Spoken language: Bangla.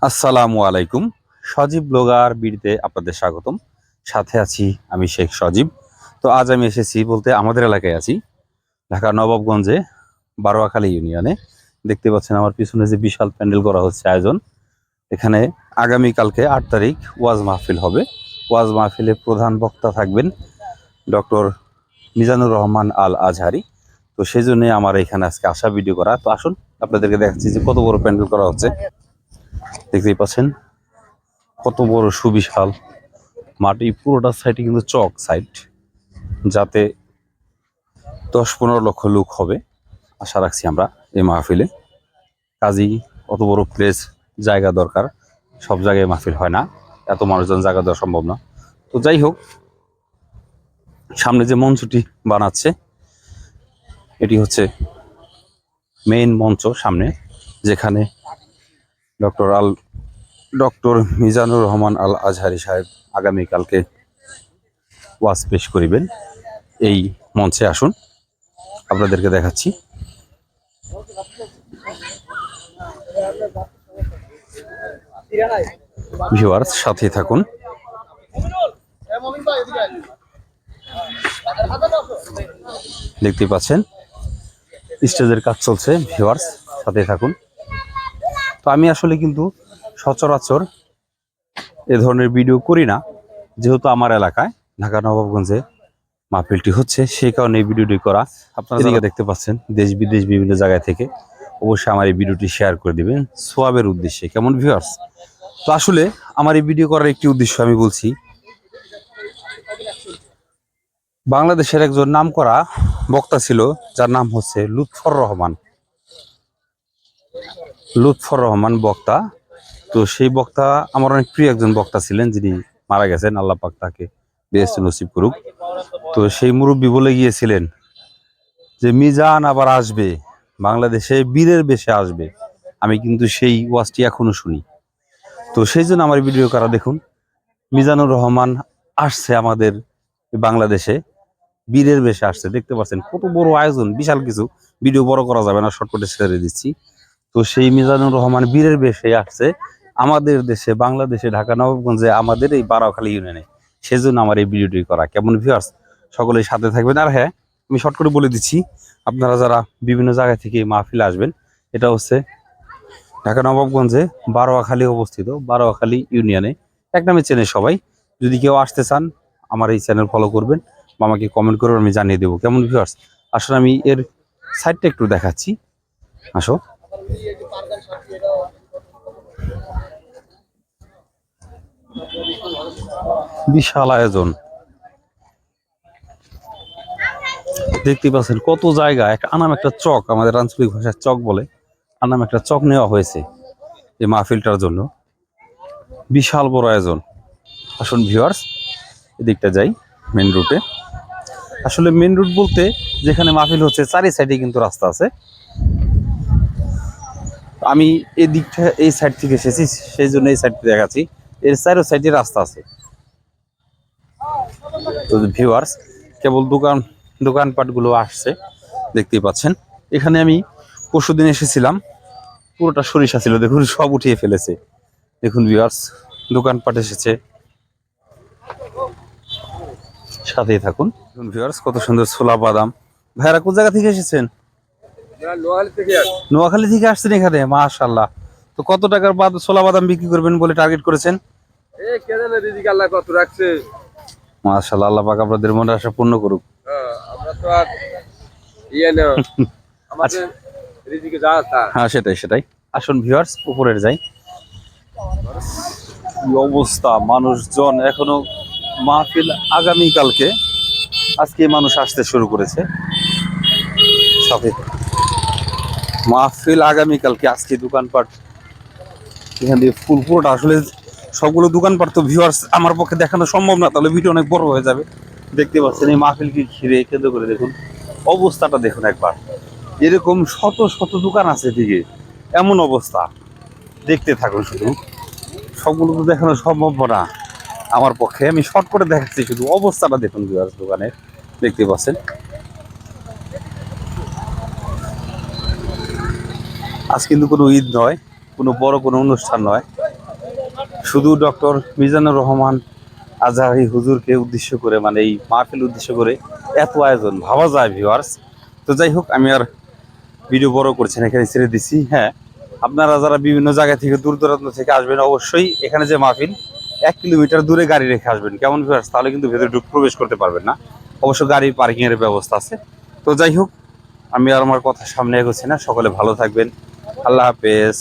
আসসালামু আলাইকুম। সজীব ব্লগার বিডিতে আপনাদের স্বাগতম। সাথে আছি আমি শেখ সজীব। তো আজ আমি এসেছি বলতে আমাদের এলাকায় আছি, ঢাকা নবাবগঞ্জে বারোয়াখালী ইউনিয়নে। দেখতে পাচ্ছেন আমার পিছনে যে বিশাল প্যান্ডেল করা হচ্ছে আয়োজন। এখানে আগামীকালকে 8 তারিখ ওয়াজ মাহফিল হবে। ওয়াজ মাহফিলে প্রধান বক্তা থাকবেন ডক্টর মিজানুর রহমান আল আজহারি। তো সেই জন্যে আমার এখানে আজকে আসা ভিডিও করা। তো আসুন আপনাদেরকে দেখাচ্ছি যে কত বড় প্যান্ডেল করা হচ্ছে। দেখতেই পাচ্ছেন কত বড় সুবিশাল মাটি, পুরোটা সাইডে কিন্তু চক সাইড, যাতে 10-15 লক্ষ লোক হবে আশা রাখছি আমরা এই মাহফিলে। কাজেই অত বড় প্লেস জায়গা দরকার, সব জায়গায় মাহফিল হয় না, এত মানুষজন জায়গা দেওয়া সম্ভব না। তো যাই হোক, সামনে যে মঞ্চটি বানাচ্ছে এটি হচ্ছে মেইন মঞ্চ সামনে, যেখানে ডক্টর মিজানুর রহমান আল আজহারি সাহেব আগামীকালকে ওয়াজ পেশ করিবেন। এই মঞ্চে আসুন, আপনাদেরকে দেখাচ্ছি। ভিউয়ার্স সাথে থাকুন। দেখতে পাচ্ছেন স্টেজের কাজ চলছে, ভিউয়ার্স সাথে থাকুন। তো আমি আসলে কিন্তু সচরাচর এ ধরনের ভিডিও করি না, যেহেতু আমার এলাকায় ঢাকা নবাবগঞ্জে মাহফিলটি হচ্ছে, সেই কারণে এই ভিডিওটি করা। আপনারা যারা দেখতে পাচ্ছেন দেশ বিদেশ বিভিন্ন জায়গায় থেকে, অবশ্যই আমার এই ভিডিওটি শেয়ার করে দিবেন সোয়াবের উদ্দেশ্যে। কেমন ভিউয়ার্স? তো আসলে আমার এই ভিডিও করার একটি উদ্দেশ্য আমি বলছি। বাংলাদেশের একজন নামকরা বক্তা ছিল, যার নাম হচ্ছে লুৎফর রহমান বক্তা। তো সেই বক্তা আমার অনেক প্রিয় একজন বক্তা ছিলেন, যিনি মারা গেছেন, আল্লাহ পাক তাকে বেহেশতে নসিব করুক। তো সেই মুরব্বী বলে গিয়েছিলেন যে মিজান আবার আসবে, বাংলাদেশে বীরের বেশে আসবে। আমি কিন্তু সেই ওয়াজটি এখনো শুনি। তো সেই জন্য আমার ভিডিও করা। দেখুন, মিজানুর রহমান আসছে আমাদের বাংলাদেশে, বীরের বেশে আসছে। দেখতে পাচ্ছেন কত বড় আয়োজন, বিশাল কিছু। ভিডিও বড় করা যাবে না, শর্টকাটে ছেড়ে দিচ্ছি। তো সেই মিজানুর রহমান বীরের বেশে আসছে আমাদের দেশে, বাংলাদেশে, ঢাকা নবাবগঞ্জে, আমাদের এই বারোয়াখালী ইউনিয়নে। সেজন্য আমার এই ভিডিওটি করা। কেমন ভিউয়ার্স? সকলেই সাথে থাকবেন। আর হ্যাঁ, আমি শর্ট করে বলে দিচ্ছি, আপনারা যারা বিভিন্ন জায়গা থেকে মাহফিলে আসবেন, এটা হচ্ছে ঢাকা নবাবগঞ্জে বারোয়াখালী অবস্থিত, বারোয়াখালী ইউনিয়নে। এক নামে চেনে সবাই। যদি কেউ আসতে চান আমার এই চ্যানেল ফলো করবেন বা আমাকে কমেন্ট করবেন, আমি জানিয়ে দেবো। কেমন ভিউয়ার্স? আসলে আমি এর সাইডটা একটু দেখাচ্ছি, আসো। বিশাল আয়োজন, দেখতে পাচ্ছেন কত জায়গা। একটা আনাম একটা চক, আমাদের আঞ্চলিক ভাষায় চক বলে, আনাম একটা চক নেওয়া হয়েছে এই মাহফিলটার জন্য। বিশাল বড় আয়োজন। আসুন ভিউয়ার্স, এদিকটা যাই মেন রুটে। আসলে মেন রুট বলতে যেখানে মাহফিল হচ্ছে চারি সাইডে কিন্তু রাস্তা আছে। আমি এই দিকটা এই সাইড থেকে এসেছি, সেই জন্য এই সাইডটা দেখাচ্ছি। এর চারো সাইডে রাস্তা আছে। তো ভিউয়ার্স, কেবল দোকানপাটগুলো আসছে, দেখতেই পাচ্ছেন। এখানে আমি পরশুদিন এসেছিলাম, পুরোটা সরিষা ছিল, দেখুন সব উঠিয়ে ফেলেছে। দেখুন ভিউয়ার্স, দোকানপাট এসেছে, সাথেই থাকুন। দেখুন ভিউয়ার্স, কত সুন্দর ছোলা বাদাম। ভাইরা কোন জায়গা থেকে এসেছেন? নোয়াখালী থেকে আসছেন এখানে, মাশাআল্লাহ। তো কত টাকার ছোলা বাদাম বিক্রি করবেন বলে টার্গেট করেছেন? মাশাআল্লাহ, আল্লাহ পাক আপনাদের মনের আশা পূর্ণ করুক। হ্যাঁ, সেটাই। আসুন ভিউয়ার্স, উপরের যাই। কি অবস্থা, মানুষজন এখনো মাহফিল আগামীকালকে, আজকে মানুষ আসতে শুরু করেছে। সাথে মাহফিল আগামীকালকে, আজকে দোকানপাট এখান দিয়ে ফুল, পুরোটা। আসলে সবগুলো দোকানপাট তো ভিউয়ার্স আমার পক্ষে দেখানো সম্ভব না, তাহলে ভিডিও অনেক বড় হয়ে যাবে। দেখতে পাচ্ছেন এই মাহফিলকে ঘিরে কেন্দ্র করে দেখুন অবস্থাটা, দেখুন একবার। এরকম শত শত দোকান আছে এদিকে, এমন অবস্থা। দেখতে থাকুন, শুধু সবগুলো তো দেখানো সম্ভব না আমার পক্ষে, আমি শর্ট করে দেখাচ্ছি। শুধু অবস্থাটা দেখুন ভিউয়ার্স দোকানের, দেখতে পাচ্ছেন। আজ কিন্তু কোনো ঈদ নয়, কোনো বড় কোনো অনুষ্ঠান নয়, শুধু ডক্টর মিজানুর রহমান আজহারি হুজুরকে উদ্দেশ্য করে, মানে এই মাহফিল উদ্দেশ্য করে এত আয়োজন, ভাবা যায় ভিউয়ার্স। তো যাই হোক, আমি আর ভিডিও বড় করছি না, এখানে ছেড়ে দিছি। হ্যাঁ, আপনারা যারা বিভিন্ন জায়গা থেকে দূর দূরান্ত থেকে আসবেন, অবশ্যই এখানে যে মাহফিল 1 কিলোমিটার দূরে গাড়ি রেখে আসবেন, কেমন ভিউয়ার্স? তাহলে কিন্তু ভেতরে প্রবেশ করতে পারবেন না। অবশ্য গাড়ি পার্কিং এর ব্যবস্থা আছে। তো যাই হোক, আমি আর আমার কথা সামনে এগোচ্ছি না। সকলে ভালো থাকবেন। আল্লাহ হাফেজ।